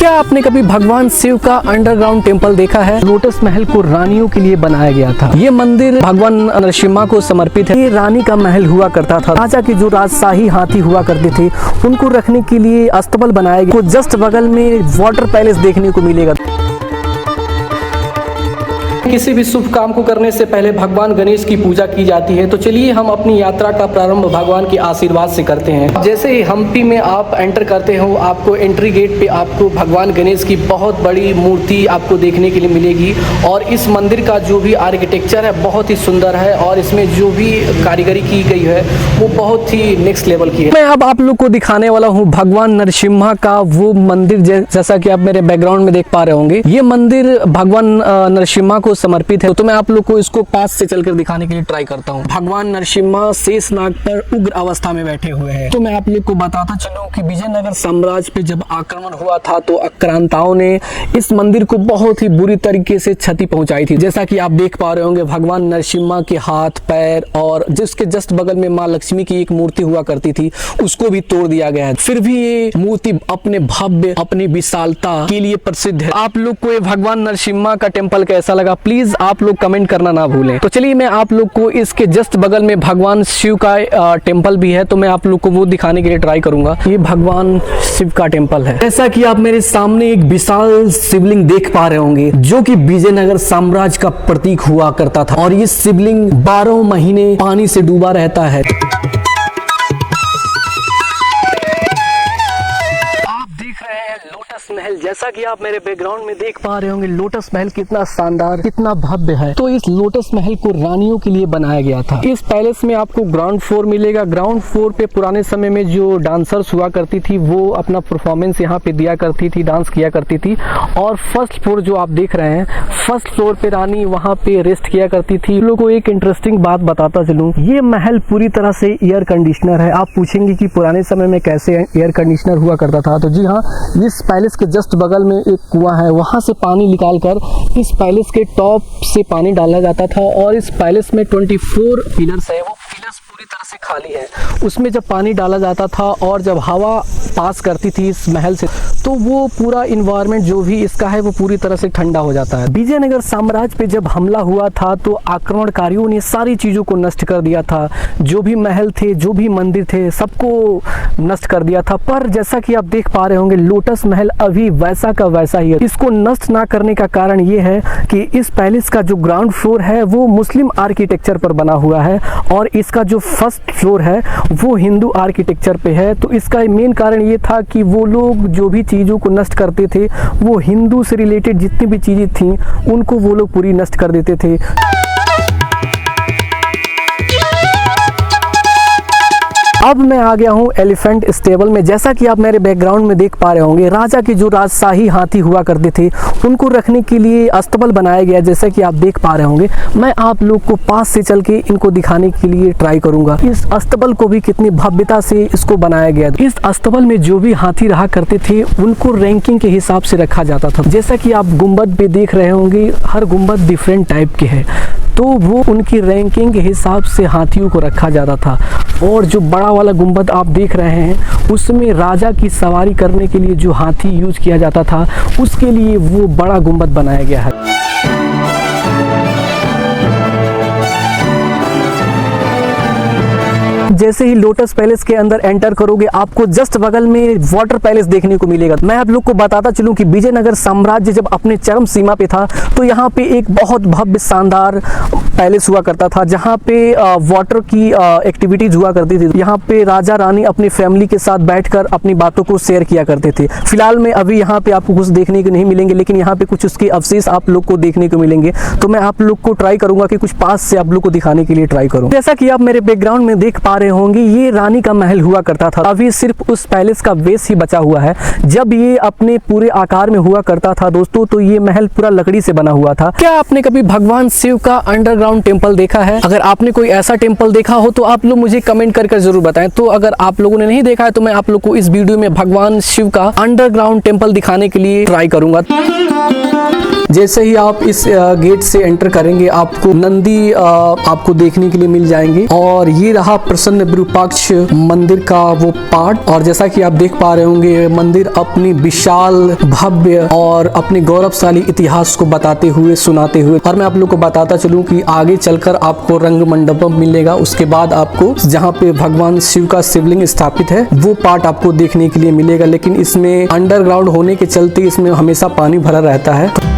क्या आपने कभी भगवान शिव का अंडरग्राउंड टेम्पल देखा है? लोटस महल को रानियों के लिए बनाया गया था। ये मंदिर भगवान नरसिम्हा को समर्पित है। ये रानी का महल हुआ करता था। राजा के जो राजशाही हाथी हुआ करते थे उनको रखने के लिए अस्तबल बनाया गया। जस्ट बगल में वाटर पैलेस देखने को मिलेगा। किसी भी शुभ काम को करने से पहले भगवान गणेश की पूजा की जाती है। तो चलिए हम अपनी यात्रा का प्रारंभ भगवान के आशीर्वाद से करते हैं। जैसे ही हम्पी में आप एंटर करते हो, आपको एंट्री गेट पे आपको भगवान गणेश की बहुत बड़ी मूर्ति आपको देखने के लिए मिलेगी। और इस मंदिर का जो भी आर्किटेक्चर है बहुत ही सुंदर है और इसमें जो भी कारीगरी की गई है वो बहुत ही नेक्स्ट लेवल की है। मैं अब आप लोग को दिखाने वाला हूँ भगवान नरसिम्हा का वो मंदिर, जैसा कि आप मेरे बैकग्राउंड में देख पा रहे होंगे। ये मंदिर भगवान नरसिम्हा को समर्पित है। तो मैं आप लोग को इसको पास से चलकर दिखाने के लिए ट्राई करता हूँ। भगवान नरसिम्हा शेषनाग पर उग्र अवस्था में बैठे हुए हैं। तो मैं आप लोग को बताता चलूं कि विजयनगर साम्राज्य पे जब आक्रमण हुआ था तो आक्रांताओं ने इस मंदिर को बहुत ही बुरी तरीके से क्षति पहुंचाई थी। जैसा कि आप देख पा रहे होंगे भगवान नरसिम्हा के हाथ पैर और जिसके जस्ट बगल में माँ लक्ष्मी की एक मूर्ति हुआ करती थी उसको भी तोड़ दिया गया है। फिर भी ये मूर्ति अपने भव्य अपनी विशालता के लिए प्रसिद्ध है। आप लोग को ये भगवान नरसिम्हा का टेम्पल कैसा लगा प्लीज आप लोग कमेंट करना ना भूलें। तो चलिए मैं आप लोग को इसके जस्ट बगल में भगवान शिव का टेम्पल भी है, तो मैं आप लोग को वो दिखाने के लिए ट्राई करूंगा। ये भगवान शिव का टेम्पल है। जैसा कि आप मेरे सामने एक विशाल शिवलिंग देख पा रहे होंगे जो कि विजयनगर साम्राज्य का प्रतीक हुआ करता था और ये शिवलिंग 12 महीने पानी से डूबा रहता है। लोटस महल, जैसा कि आप मेरे बैकग्राउंड में देख पा रहे होंगे लोटस महल कितना शानदार कितना भव्य है। तो इस लोटस महल को रानियों के लिए बनाया गया था। इस पैलेस में आपको ग्राउंड फ्लोर मिलेगा। ग्राउंड फ्लोर पे पुराने समय में जो डांसर्स हुआ करती थी वो अपना परफॉर्मेंस यहाँ पे दिया करती थी, डांस किया करती थी। और फर्स्ट फ्लोर जो आप देख रहे हैं, फर्स्ट फ्लोर पे रानी वहाँ पे रेस्ट किया करती थी। लोगों को एक इंटरेस्टिंग बात बताता चलूँ, ये महल पूरी तरह से एयर कंडीशनर है। आप पूछेंगे कि पुराने समय में कैसे एयर कंडीशनर हुआ करता था, तो जी हाँ, इस पैलेस के जस्ट बगल में एक कुआं है, वहां से पानी निकालकर इस पैलेस के टॉप से पानी डाला जाता था। और इस पैलेस में 24 पिलर्स है, वो पिलर्स पूरी तरह से खाली है। उसमें जब पानी डाला जाता था और जब हवा पास करती थी इस महल से तो वो पूरा इन्वायरमेंट जो भी इसका है वो पूरी तरह से ठंडा हो जाता है। विजयनगर साम्राज्य पे जब हमला हुआ था तो आक्रमणकारियों ने सारी चीजों को नष्ट कर दिया था। जो भी महल थे, जो भी मंदिर थे, सबको नष्ट कर दिया था। पर जैसा कि आप देख पा रहे होंगे लोटस महल अभी वैसा का वैसा ही है। इसको नष्ट ना करने का कारण ये है कि इस पैलेस का जो ग्राउंड फ्लोर है वो मुस्लिम आर्किटेक्चर पर बना हुआ है और इसका जो फर्स्ट फ्लोर है वो हिंदू आर्किटेक्चर पे है। तो इसका मेन कारण ये था कि वो लोग जो भी चीज़ों को नष्ट करते थे वो हिंदू से रिलेटेड जितनी भी चीज़ें थीं उनको वो लोग पूरी नष्ट कर देते थे। अब मैं आ गया हूँ एलिफेंट स्टेबल में। जैसा कि आप मेरे बैकग्राउंड में देख पा रहे होंगे राजा के जो राजशाही हाथी हुआ करते थे उनको रखने के लिए अस्तबल बनाया गया। जैसा कि आप देख पा रहे होंगे, मैं आप लोग को पास से चल के इनको दिखाने के लिए ट्राई करूंगा। इस अस्तबल को भी कितनी भव्यता से इसको बनाया गया। इस अस्तबल में जो भी हाथी रहा करते थे उनको रैंकिंग के हिसाब से रखा जाता था। जैसा कि आप गुम्बद पे देख रहे होंगे, हर गुम्बद डिफरेंट टाइप के है, तो वो उनकी रैंकिंग के हिसाब से हाथियों को रखा जाता था। और जो बड़ा वाला गुंबद आप देख रहे हैं उसमें राजा की सवारी करने के लिए जो हाथी यूज किया जाता था उसके लिए वो बड़ा गुंबद बनाया गया है। जैसे ही लोटस पैलेस के अंदर एंटर करोगे आपको जस्ट बगल में वाटर पैलेस देखने को मिलेगा। मैं आप लोग को बताता चलूं कि विजयनगर साम्राज्य जब अपने चरम सीमा पे था तो यहाँ पे एक बहुत भव्य शानदार पैलेस हुआ करता था जहाँ पे वाटर की एक्टिविटीज हुआ करती थी। यहाँ पे राजा रानी अपनी फैमिली के साथ बैठकर अपनी बातों को शेयर किया करते थे। फिलहाल में अभी यहाँ पे आपको कुछ देखने को नहीं मिलेंगे, लेकिन यहाँ पे कुछ उसके अवशेष आप लोग को देखने को मिलेंगे। तो मैं आप लोग को ट्राई करूंगा कि कुछ पास से आप लोग को दिखाने के लिए ट्राई करूँ। जैसा कि आप मेरे बैकग्राउंड में देख पा रहे होंगे ये रानी का महल हुआ करता था। अभी सिर्फ उस पैलेस का बेस ही बचा हुआ है। जब ये अपने पूरे आकार में हुआ करता था दोस्तों तो ये महल पूरा लकड़ी से बना हुआ था। क्या आपने कभी भगवान शिव का अंडरग्राउंड टेम्पल देखा है? अगर आपने कोई ऐसा टेम्पल देखा हो तो आप लोग मुझे कमेंट कर जरूर बताएं। तो अगर आप लोगों ने नहीं देखा है तो मैं आप लोग को इस वीडियो में भगवान शिव का अंडरग्राउंड टेम्पल दिखाने के लिए ट्राई करूंगा। जैसे ही आप इस गेट से एंटर करेंगे आपको नंदी आपको देखने के लिए मिल जाएंगे। और ये रहा प्रसन्न विरूपाक्ष मंदिर का वो पार्ट। और जैसा कि आप देख पा रहे होंगे मंदिर अपनी विशाल भव्य और अपने गौरवशाली इतिहास को बताते हुए सुनाते हुए। और मैं आप लोग को बताता चलूं कि आगे चलकर आपको रंग मंडपम मिलेगा, उसके बाद आपको जहां पे भगवान शिव का शिवलिंग स्थापित है वो पार्ट आपको देखने के लिए मिलेगा। लेकिन इसमें अंडरग्राउंड होने के चलते इसमें हमेशा पानी भरा रहता है।